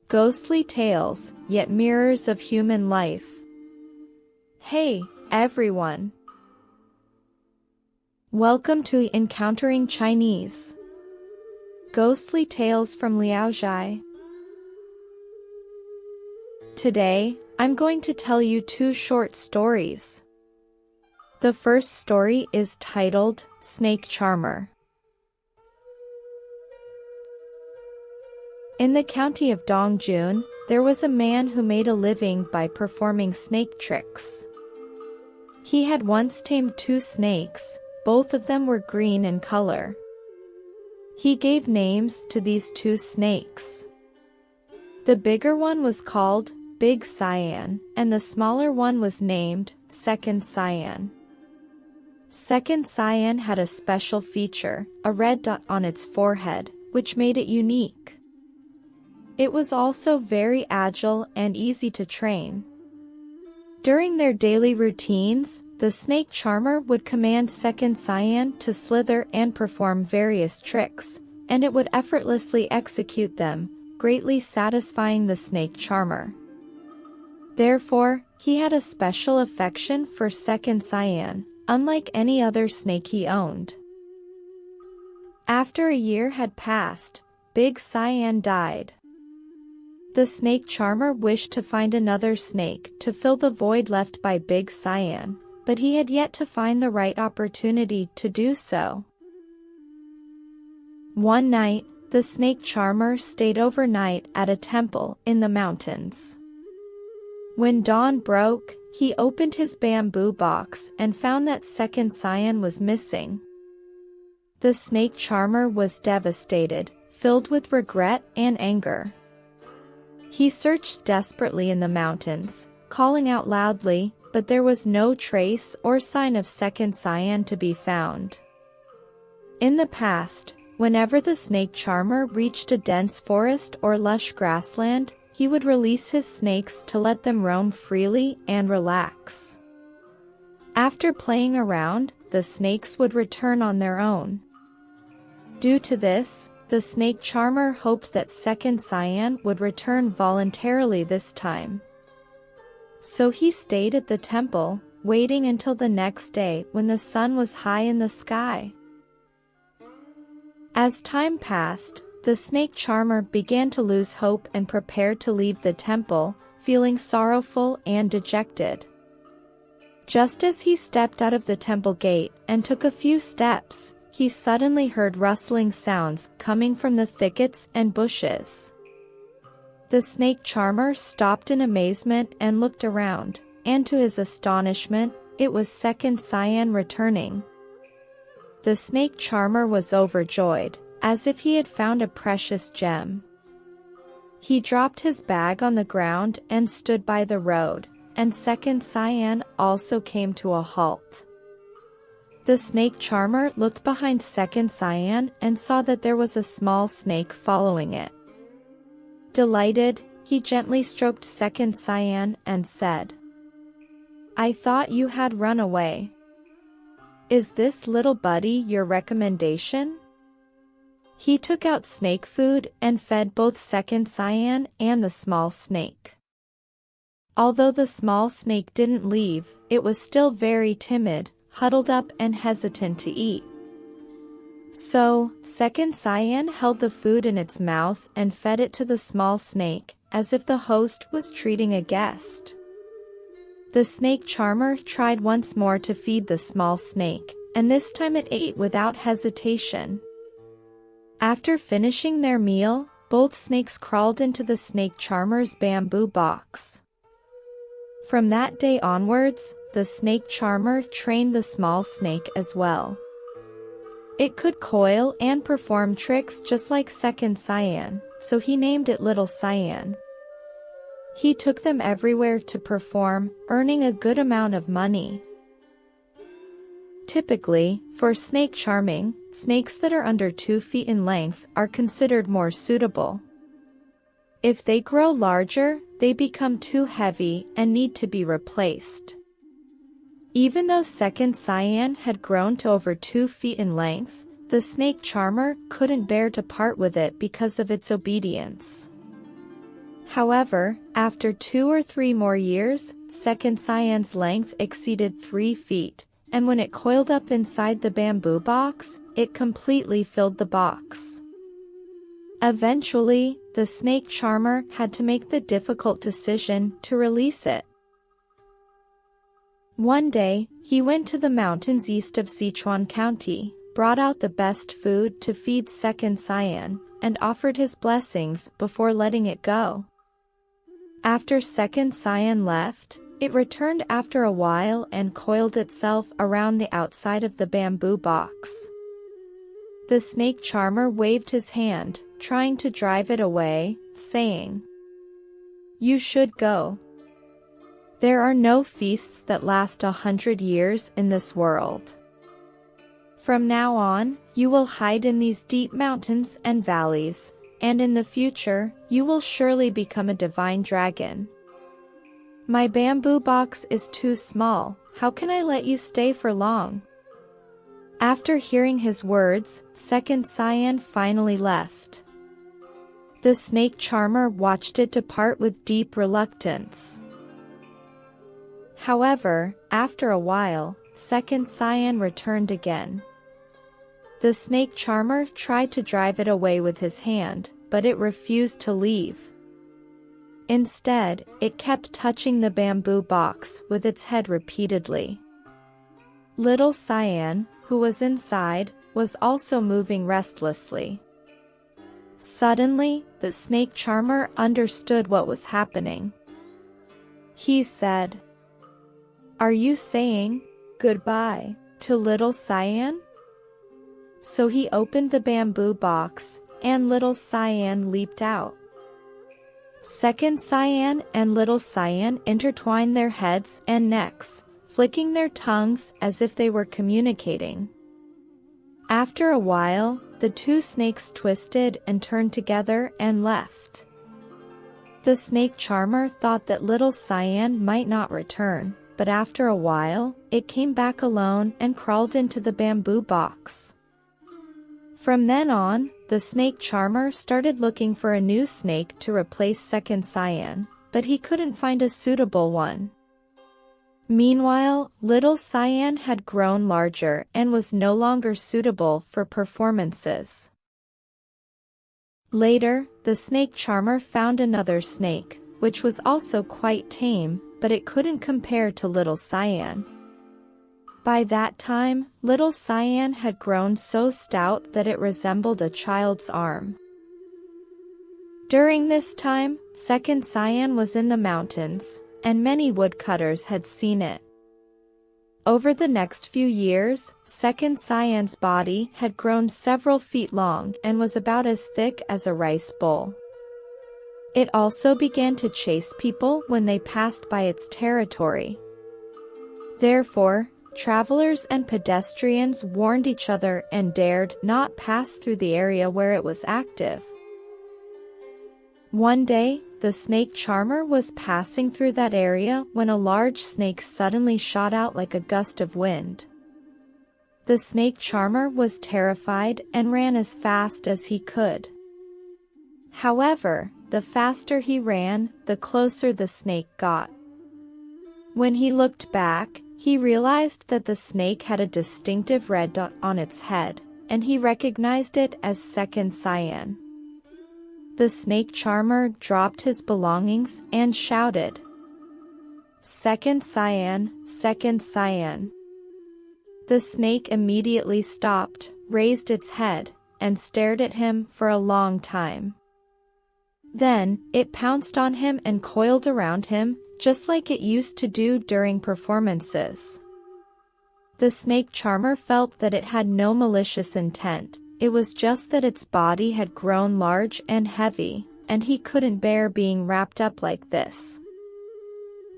Ghostly tales, yet mirrors of human life. Hey, everyone! Welcome to Encountering Chinese. Ghostly Tales from Liao Zhai. Today, I'm going to tell you two short stories. The first story is titled Snake Charmer. In the county of Dongjun, there was a man who made a living by performing snake tricks. He had once tamed two snakes, both of them were green in color. He gave names to these two snakes. The bigger one was called Big Cyan, and the smaller one was named Second Cyan. Second Cyan had a special feature, a red dot on its forehead, which made it unique. It was also very agile and easy to train. During their daily routines, the snake charmer would command Second Cyan to slither and perform various tricks, and it would effortlessly execute them, greatly satisfying the snake charmer. Therefore, he had a special affection for Second Cyan, unlike any other snake he owned. After a year had passed, Big Cyan died. The snake charmer wished to find another snake to fill the void left by Big Cyan, but he had yet to find the right opportunity to do so. One night, the snake charmer stayed overnight at a temple in the mountains. When dawn broke, he opened his bamboo box and found that Second Cyan was missing. The snake charmer was devastated, filled with regret and anger. He searched desperately in the mountains, calling out loudly, but there was no trace or sign of Second Cyan to be found. In the past, whenever the snake charmer reached a dense forest or lush grassland, he would release his snakes to let them roam freely and relax. After playing around, the snakes would return on their own. Due to this, the snake charmer hoped that Second Cyan would return voluntarily this time. So he stayed at the temple, waiting until the next day when the sun was high in the sky. As time passed, the snake charmer began to lose hope and prepared to leave the temple, feeling sorrowful and dejected. Just as he stepped out of the temple gate and took a few steps, he suddenly heard rustling sounds coming from the thickets and bushes. The snake charmer stopped in amazement and looked around, and to his astonishment, it was Second Cyan returning. The snake charmer was overjoyed, as if he had found a precious gem. He dropped his bag on the ground and stood by the road, and Second Cyan also came to a halt. The snake charmer looked behind Second Cyan and saw that there was a small snake following it. Delighted, he gently stroked Second Cyan and said, "I thought you had run away. Is this little buddy your recommendation?" He took out snake food and fed both Second Cyan and the small snake. Although the small snake didn't leave, it was still very timid, huddled up and hesitant to eat. So, Second Cyan held the food in its mouth and fed it to the small snake, as if the host was treating a guest. The snake charmer tried once more to feed the small snake, and this time it ate without hesitation. After finishing their meal, both snakes crawled into the snake charmer's bamboo box. From that day onwards, the snake charmer trained the small snake as well. It could coil and perform tricks just like Second Cyan, so he named it Little Cyan. He took them everywhere to perform, earning a good amount of money. Typically, for snake charming, snakes that are under 2 feet in length are considered more suitable. If they grow larger, they become too heavy and need to be replaced. Even though Second Cyan had grown to over 2 feet in length, the snake charmer couldn't bear to part with it because of its obedience. However, after 2 or 3 more years, Second Cyan's length exceeded 3 feet, and when it coiled up inside the bamboo box, it completely filled the box. Eventually, the snake charmer had to make the difficult decision to release it. One day, he went to the mountains east of Sichuan County, brought out the best food to feed Second Cyan, and offered his blessings before letting it go. After Second Cyan left, it returned after a while and coiled itself around the outside of the bamboo box. The snake charmer waved his hand, trying to drive it away, saying, "You should go. There are no feasts that last 100 years in this world. From now on, you will hide in these deep mountains and valleys, and in the future, you will surely become a divine dragon. My bamboo box is too small, how can I let you stay for long?" After hearing his words, Second Cyan finally left. The snake charmer watched it depart with deep reluctance. However, after a while, Second Cyan returned again. The snake charmer tried to drive it away with his hand, but it refused to leave. Instead, it kept touching the bamboo box with its head repeatedly. Little Cyan, who was inside, was also moving restlessly. Suddenly, the snake charmer understood what was happening. He said, "Are you saying goodbye to Little Cyan?" So he opened the bamboo box, and Little Cyan leaped out. Second Cyan and Little Cyan intertwined their heads and necks, flicking their tongues as if they were communicating. After a while, the two snakes twisted and turned together and left. The snake charmer thought that Little Cyan might not return, but after a while, it came back alone and crawled into the bamboo box. From then on, the snake charmer started looking for a new snake to replace Second Cyan, but he couldn't find a suitable one. Meanwhile, Little Cyan had grown larger and was no longer suitable for performances. Later, the snake charmer found another snake, which was also quite tame, but it couldn't compare to Little Cyan. By that time, Little Cyan had grown so stout that it resembled a child's arm. During this time, Second Cyan was in the mountains, and many woodcutters had seen it. Over the next few years, Second Cyan's body had grown several feet long and was about as thick as a rice bowl. It also began to chase people when they passed by its territory. Therefore, travelers and pedestrians warned each other and dared not pass through the area where it was active. One day, the snake charmer was passing through that area when a large snake suddenly shot out like a gust of wind. The snake charmer was terrified and ran as fast as he could. However, the faster he ran, the closer the snake got. When he looked back, he realized that the snake had a distinctive red dot on its head, and he recognized it as Second Cyan. The snake charmer dropped his belongings and shouted, "Second Cyan, Second Cyan." The snake immediately stopped, raised its head, and stared at him for a long time. Then, it pounced on him and coiled around him, just like it used to do during performances. The snake charmer felt that it had no malicious intent. It was just that its body had grown large and heavy, and he couldn't bear being wrapped up like this.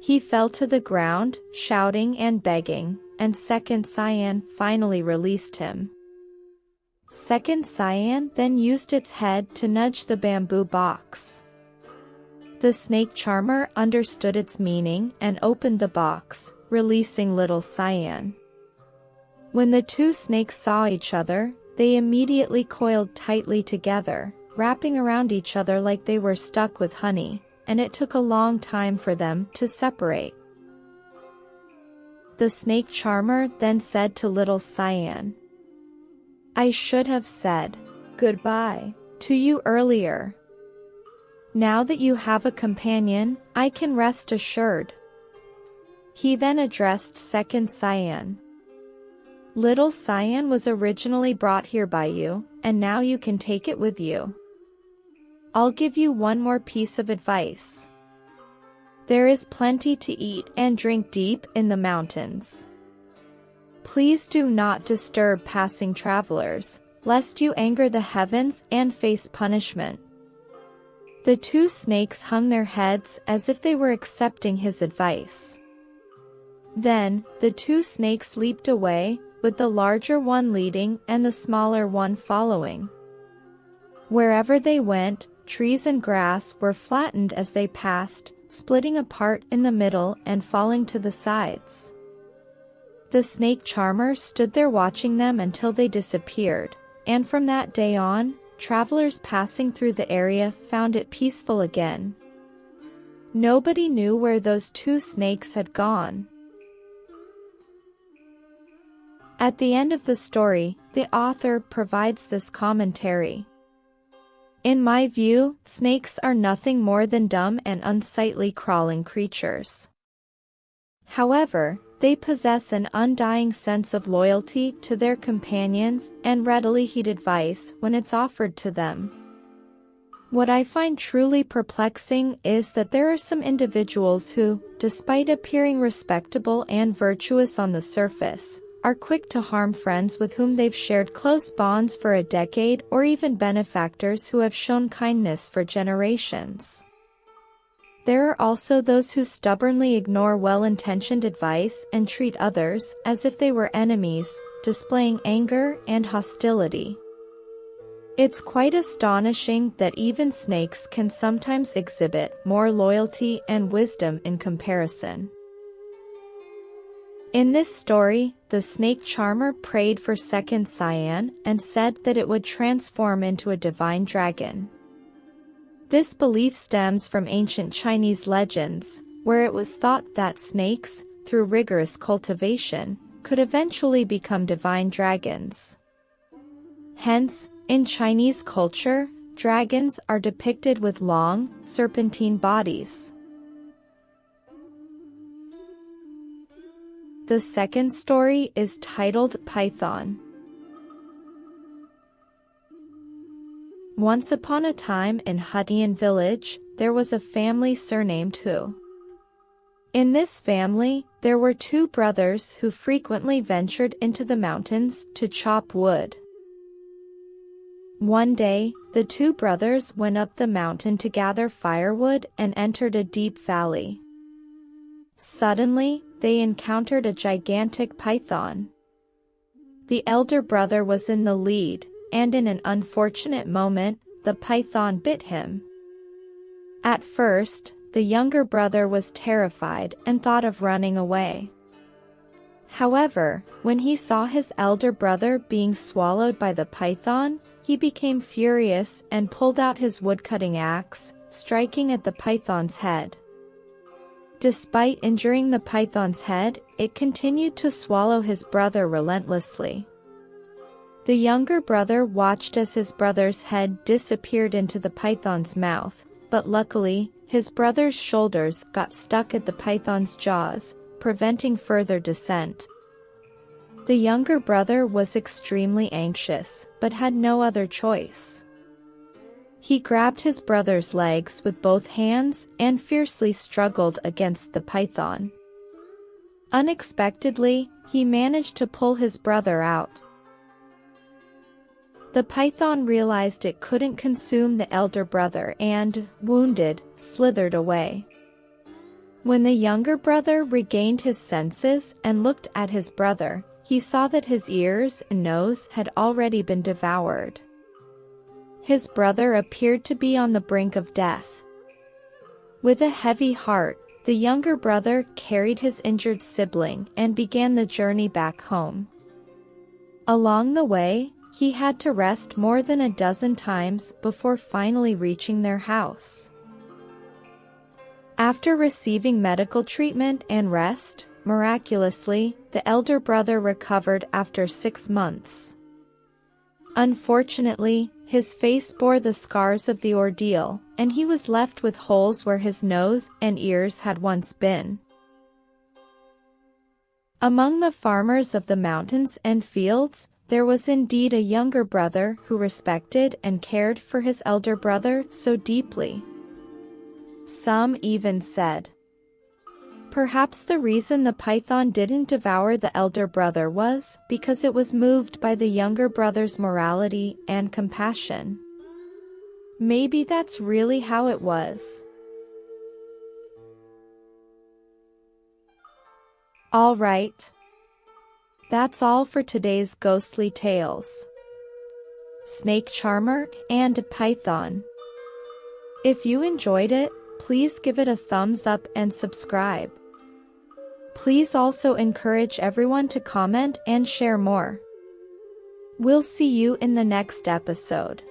He fell to the ground, shouting and begging, and Second Cyan finally released him. Second Cyan then used its head to nudge the bamboo box. The snake charmer understood its meaning and opened the box, releasing Little Cyan. When the two snakes saw each other, they immediately coiled tightly together, wrapping around each other like they were stuck with honey, and it took a long time for them to separate. The snake charmer then said to little Cyan, "I should have said goodbye to you earlier. Now that you have a companion, I can rest assured." He then addressed second Cyan. "Little Cyan was originally brought here by you, and now you can take it with you. I'll give you one more piece of advice. There is plenty to eat and drink deep in the mountains. Please do not disturb passing travelers, lest you anger the heavens and face punishment." The two snakes hung their heads as if they were accepting his advice. Then, the two snakes leaped away, with the larger one leading and the smaller one following. Wherever they went, trees and grass were flattened as they passed, splitting apart in the middle and falling to the sides. The snake charmer stood there watching them until they disappeared, and from that day on, travelers passing through the area found it peaceful again. Nobody knew where those two snakes had gone. At the end of the story, the author provides this commentary. "In my view, snakes are nothing more than dumb and unsightly crawling creatures. However, they possess an undying sense of loyalty to their companions and readily heed advice when it's offered to them. What I find truly perplexing is that there are some individuals who, despite appearing respectable and virtuous on the surface, are quick to harm friends with whom they've shared close bonds for a decade, or even benefactors who have shown kindness for generations. There are also those who stubbornly ignore well-intentioned advice and treat others as if they were enemies, displaying anger and hostility. It's quite astonishing that even snakes can sometimes exhibit more loyalty and wisdom in comparison." In this story, the snake charmer prayed for second Cyan and said that it would transform into a divine dragon. This belief stems from ancient Chinese legends, where it was thought that snakes, through rigorous cultivation, could eventually become divine dragons. Hence, in Chinese culture, dragons are depicted with long, serpentine bodies. The second story is titled Python. Once upon a time in Hutian village, there was a family surnamed Hu. In this family, there were two brothers who frequently ventured into the mountains to chop wood. One day, the two brothers went up the mountain to gather firewood and entered a deep valley. Suddenly, they encountered a gigantic python. The elder brother was in the lead, and in an unfortunate moment, the python bit him. At first, the younger brother was terrified and thought of running away. However, when he saw his elder brother being swallowed by the python, he became furious and pulled out his woodcutting axe, striking at the python's head. Despite injuring the python's head, it continued to swallow his brother relentlessly. The younger brother watched as his brother's head disappeared into the python's mouth, but luckily, his brother's shoulders got stuck at the python's jaws, preventing further descent. The younger brother was extremely anxious, but had no other choice. He grabbed his brother's legs with both hands and fiercely struggled against the python. Unexpectedly, he managed to pull his brother out. The python realized it couldn't consume the elder brother and, wounded, slithered away. When the younger brother regained his senses and looked at his brother, he saw that his ears and nose had already been devoured. His brother appeared to be on the brink of death. With a heavy heart, the younger brother carried his injured sibling and began the journey back home. Along the way, he had to rest more than a dozen times before finally reaching their house. After receiving medical treatment and rest, miraculously, the elder brother recovered after 6 months. Unfortunately, his face bore the scars of the ordeal, and he was left with holes where his nose and ears had once been. Among the farmers of the mountains and fields, there was indeed a younger brother who respected and cared for his elder brother so deeply. Some even said, perhaps the reason the python didn't devour the elder brother was because it was moved by the younger brother's morality and compassion. Maybe that's really how it was. All right. That's all for today's ghostly tales. Snake Charmer and Python. If you enjoyed it, please give it a thumbs up and subscribe. Please also encourage everyone to comment and share more. We'll see you in the next episode.